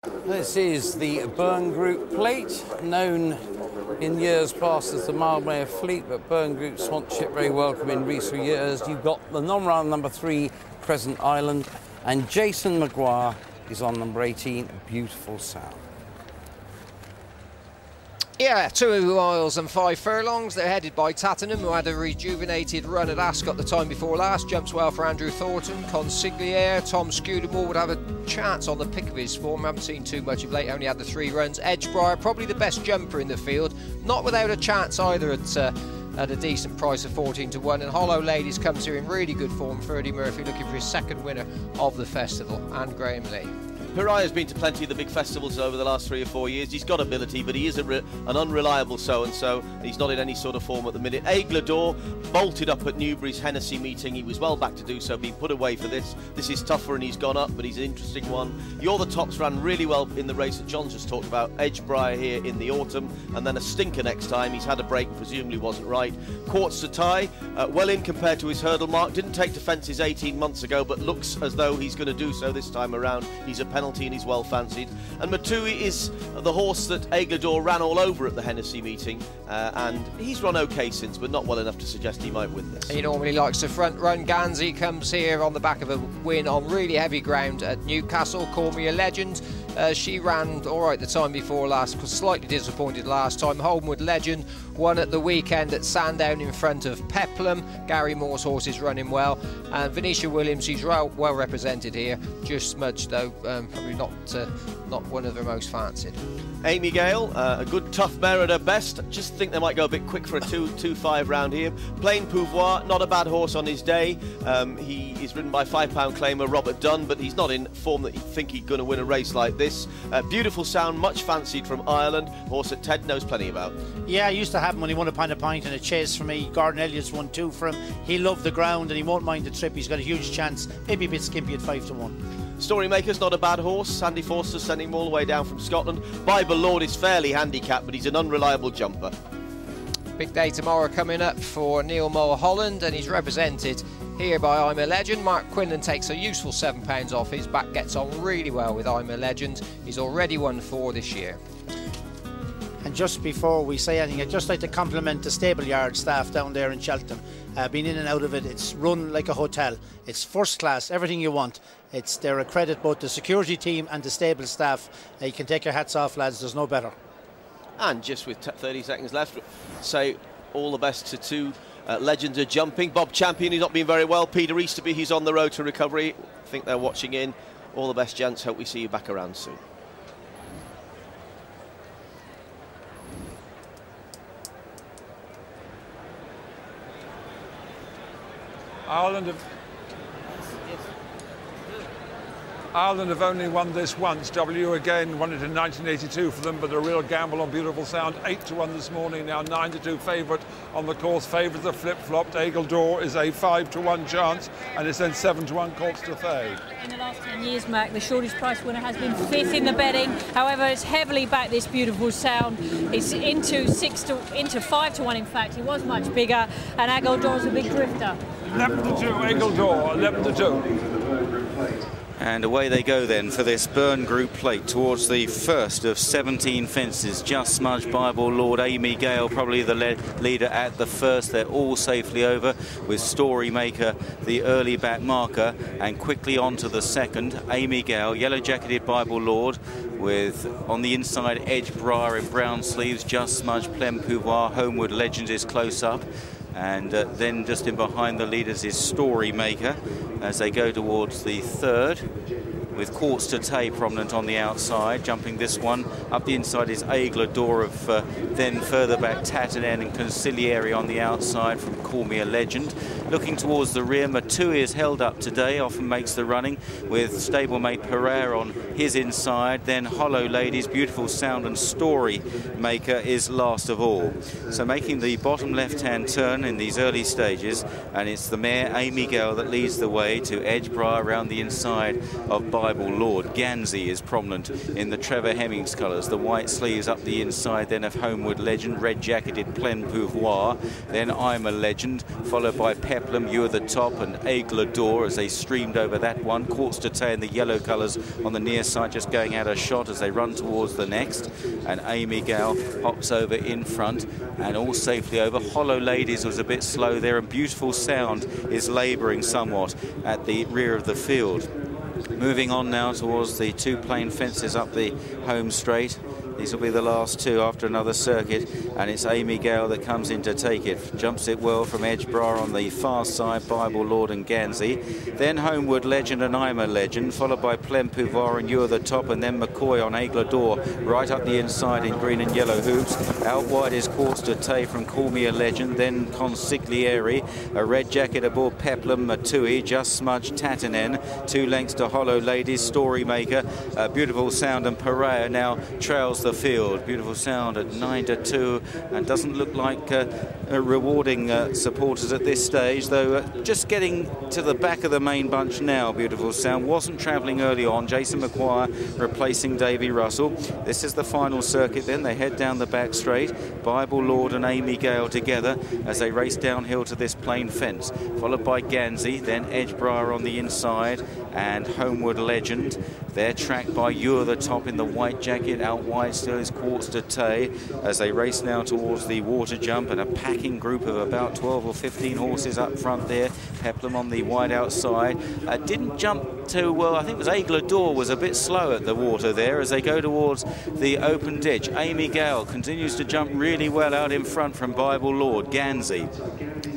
This is the Byrne Group plate, known in years past as the Mildmay Fleet, but Byrne Group sponsorship very welcome in recent years. You've got the non-round number 3, Crescent Island, and Jason Maguire is on number 18, Beautiful Sound. Yeah, 2 miles and 5 furlongs. They're headed by Cheltenham, who had a rejuvenated run at Ascot the time before last. Jumps well for Andrew Thornton. Consigliere, Tom Scudamore would have a chance on the pick of his form. Haven't seen too much of late, only had the 3 runs. Edgebriar, probably the best jumper in the field. Not without a chance either at a decent price of 14 to 1. And Hollow Ladies comes here in really good form. Freddie Murphy looking for his 2nd winner of the festival, and Graham Lee. Pariah's been to plenty of the big festivals over the last 3 or 4 years. He's got ability, but he is an unreliable so-and-so. He's not in any sort of form at the minute. Aimigayle bolted up at Newbury's Hennessy meeting. He was well back to do so, being put away for this. This is tougher and he's gone up, but he's an interesting one. You're the Tops ran really well in the race that John just talked about. Edgebriar here in the autumn, and then a stinker next time. He's had a break, presumably wasn't right. Quartz to Tie, well in compared to his hurdle mark. Didn't take to fences 18 months ago, but looks as though he's going to do so this time around. He's a penalty and he's well fancied. And Matui is the horse that Aimigayle ran all over at the Hennessy meeting, and he's run okay since, but not well enough to suggest he might win this. He normally likes to front run. Gansey comes here on the back of a win on really heavy ground at Newcastle. Call Me a Legend. She ran all right the time before last, was slightly disappointed last time. Holmwood Legend won at the weekend at Sandown in front of Peplum. Gary Moore's horse is running well, and Venetia Williams, she's well represented here, just smudged though, probably not one of the most fancied. Aimigayle, a good tough mare at her best. Just think they might go a bit quick for a 2-5 round here. Plain Pouvoir, not a bad horse on his day. He is ridden by £5 claimer Robert Dunn, but he's not in form that you think he's going to win a race like this. Beautiful Sound, much fancied from Ireland. Horse that Ted knows plenty about. Yeah, I used to have him when he won a £1 a pint and a chase for me. Gordon Elliott's won 2 for him. He loved the ground and he won't mind the trip. He's got a huge chance. Maybe a bit skimpy at 5 to 1. Storymaker's not a bad horse. Sandy Forster sending him all the way down from Scotland. Bible Lord is fairly handicapped, but he's an unreliable jumper. Big day tomorrow coming up for Neil Mulholland, and he's represented here by I'm a Legend. Mark Quinlan takes a useful £7 off his back, gets on really well with I'm a Legend. He's already won 4 this year. And just before we say anything, I'd just like to compliment the stable yard staff down there in Cheltenham. Been in and out of it, it's run like a hotel. It's first class, everything you want. They're a credit, both the security team and the stable staff. You can take your hats off, lads, there's no better. And just with 30 seconds left, say all the best to 2 legends of jumping. Bob Champion, who's not been very well. Peter Easterby, he's on the road to recovery. I think they're watching in. All the best, gents. Hope we see you back around soon. Ireland have only won this once. W again won it in 1982 for them, but a real gamble on Beautiful Sound. 8 to 1 this morning, now 9 to 2 favourite on the course. Favourites are flip-flopped. Aimigayle is a 5 to 1 chance, and it's then 7 to 1 Quartz to Thay. In the last 10 years, Mac, the shortest price winner has been 5th in the betting. However, it's heavily backed this Beautiful Sound. It's into 5 to 1. In fact, he was much bigger, and Aimigayle is a big drifter. 11 to 2, Aimigayle, 11 to 2. And away they go then for this Byrne Group plate towards the first of 17 fences. Just smudged Bible Lord, Aimigayle probably the leader at the first. They're all safely over with Storymaker the early back marker, and quickly on to the second. Aimigayle, yellow jacketed Bible Lord, with on the inside Edgebriar in brown sleeves. Just smudged Plain Pouvoir, Holmwood Legend is close up. And then just in behind the leaders is Storymaker as they go towards the third, with Quartz to Thay prominent on the outside. Jumping this one up the inside is Aimigayle of then further back Cheltenham and Consigliere on the outside from Call Me a Legend. Looking towards the rear, Matui is held up today, often makes the running, with stablemate Pereira on his inside. Then Hollow Ladies, Beautiful Sound and Storymaker is last of all. So making the bottom left-hand turn in these early stages, and it's the mare Aimigayle that leads the way to Edgebriar around the inside of Bible Bible Lord. Gansey is prominent in the Trevor Hemmings colours. The white sleeves up the inside then of Holmwood Legend, red jacketed Plein Pouvoir, then Aimigayle Legend, followed by Peplum, You Are the Top, and Aimigayle d'Or as they streamed over that one. Courts to Tay in the yellow colours on the near side, just going out of shot as they run towards the next. And Aimigayle hops over in front and all safely over. Hollow Ladies was a bit slow there, and Beautiful Sound is labouring somewhat at the rear of the field. Moving on now towards the two plain fences up the home straight. These will be the last two after another circuit, and it's Aimigayle that comes in to take it. Jumps it well from Edgeborough on the far side, Bible Lord and Gansey. Then Holmwood Legend and Aimigayle Legend, followed by Plein Pouvoir and You Are the Top, and then McCoy on Aimigayle d'Or, right up the inside in green and yellow hoops. Out wide is Courts de Tay from Call Me a Legend, then Consigliere, a red jacket aboard Peplum, Matui, just smudged Tatanen, 2 lengths to Hollow Ladies, Storymaker, Beautiful Sound, and Pereira now trails the field. Beautiful Sound at 9-2, and doesn't look like rewarding supporters at this stage, though just getting to the back of the main bunch now. Beautiful Sound wasn't travelling early on. Jason McQuire replacing Davy Russell. This is the final circuit then. They head down the back straight. Bible Lord and Aimigayle together as they race downhill to this plain fence, followed by Gansey, then Edgeborough on the inside, and Holmwood Legend. They're tracked by You Are the Top in the white jacket. Out wide still is Courts de Tay as they race now towards the water jump, and a packing group of about 12 or 15 horses up front there. Peplum on the wide outside. Didn't jump too well. I think it was Aimigayle d'Or was a bit slow at the water there as they go towards the open ditch. Aimigayle continues to jump really well out in front from Bible Lord, Gansey.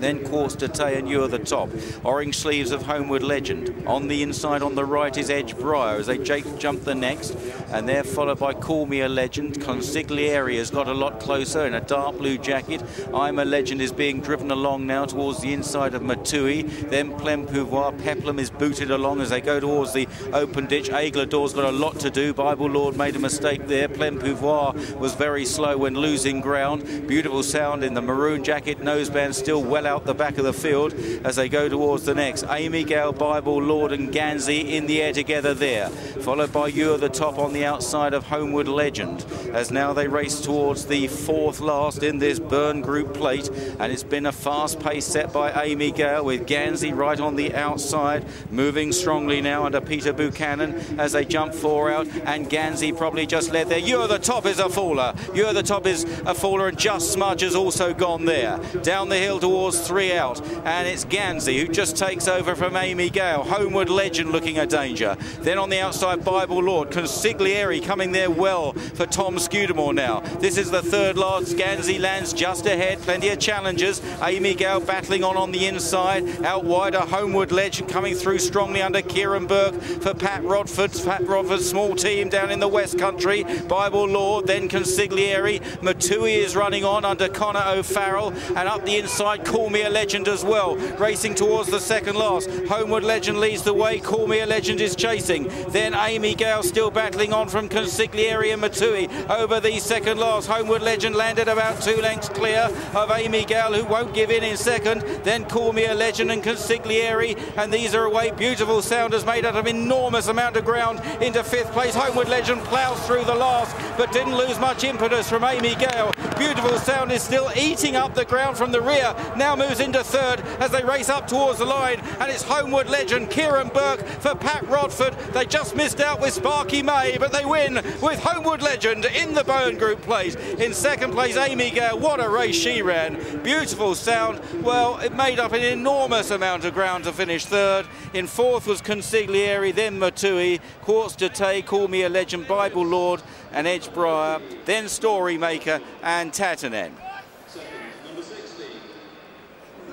Then Courts de Tay and You Are the Top. Orange sleeves of Holmwood Legend. On the inside on the right is Edgeborough as they jump the next, and they're followed by Call Me a Legend. Consigliere has got a lot closer in a dark blue jacket. Aimigayle Legend is being driven along now towards the inside of Matui. Then Plein Pouvoir. Peplum is booted along as they go towards the open ditch. Aimigayle d'Or's got a lot to do. Bible Lord made a mistake there. Plein Pouvoir was very slow when losing ground. Beautiful Sound in the maroon jacket, noseband still well out the back of the field as they go towards the next. Aimigayle, Bible Lord and Gansey in the air together there, followed by You Are the Top on the outside of Holmwood Legend as now they race towards the fourth last in this Byrne Group Plate, and it's been a fast pace set by Aimigayle with Gansey right on the outside, moving strongly now under Peter Buchanan as they jump 4 out, and Gansey probably just led there. You Are the Top is a faller. You Are the Top is a faller, and Just Smudge has also gone there. Down the hill towards 3 out, and it's Gansey who just takes over from Aimigayle. Holmwood Legend looking a danger. Then on the outside, Bible Lord. Consigliere coming there well for Tom Scudamore now. This is the third last. Gansey lands just ahead. Plenty of challengers. Aimigayle battling on the inside. Out wide, a Holmwood Legend coming through strongly under Kieran Burke for Pat Rodford. Pat Rodford's small team down in the West Country. Bible Lord, then Consigliere. Matui is running on under Connor O'Farrell, and up the inside, Call Me a Legend as well, racing towards the second last. Holmwood Legend leads the way. Call Me a Legend is chasing. Then Aimigayle still battling on from Consigliere and Matui over the second last. Holmwood Legend landed about 2 lengths clear of Aimigayle, who won't give in second. Then Call Me a Legend and Consigliere, and these are away. Beautiful Sound has made up an enormous amount of ground into 5th place. Holmwood Legend ploughs through the last, but didn't lose much impetus from Aimigayle. Beautiful Sound is still eating up the ground from the rear, now moves into 3rd as they race up towards the line, and it's Holmwood Legend, Kieran Burke for Pat Rodford. They just missed out with Sparky May, but they win with Holmwood Legend in the Byrne Group Plate. In 2nd place, Aimigayle. What a race she ran. Beautiful Sound, well, it made up an enormous amount of ground to finish 3rd. In 4th was Consigliere, then Matui, Courts de Tay, Call Me a Legend, Bible Lord and Edgeborough, then Storymaker and Tatanen.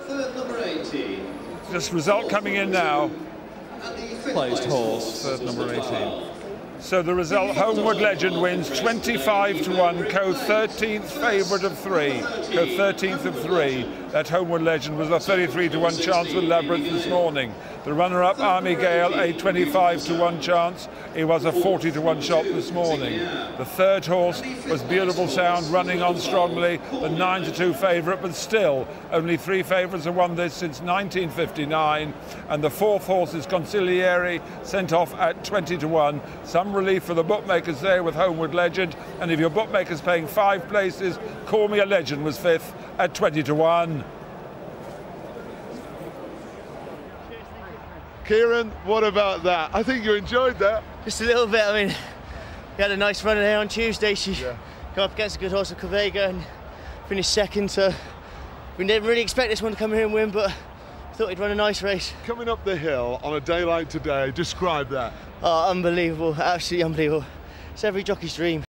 Number 18. This result coming in now. Placed horse. Third number 18. So the result, Holmwood Legend wins 25 to 1, co-13th favourite of 3. Co-13th of 3. That Holmwood Legend was a 33 to 1 chance with Labyrinth this morning. The runner-up, Aimigayle, a 25 to 1 chance. He was a 40 to 1 shot this morning. The third horse was Beautiful Sound, running on strongly, the 9 to 2 favourite, but still only 3 favourites have won this since 1959. And the fourth horse is Consigliere, sent off at 20 to 1. Some relief for the bookmakers there with Holmwood Legend. And if your bookmaker's paying 5 places, Call Me a Legend was 5th at 20 to 1. Kieran, what about that? I think you enjoyed that. Just a little bit. I mean, we had a nice run there on Tuesday. She came up against a good horse of Cavega and finished second. So we didn't really expect this one to come here and win, but thought he'd run a nice race. Coming up the hill on a day like today, describe that. Oh, unbelievable. Absolutely unbelievable. It's every jockey's dream.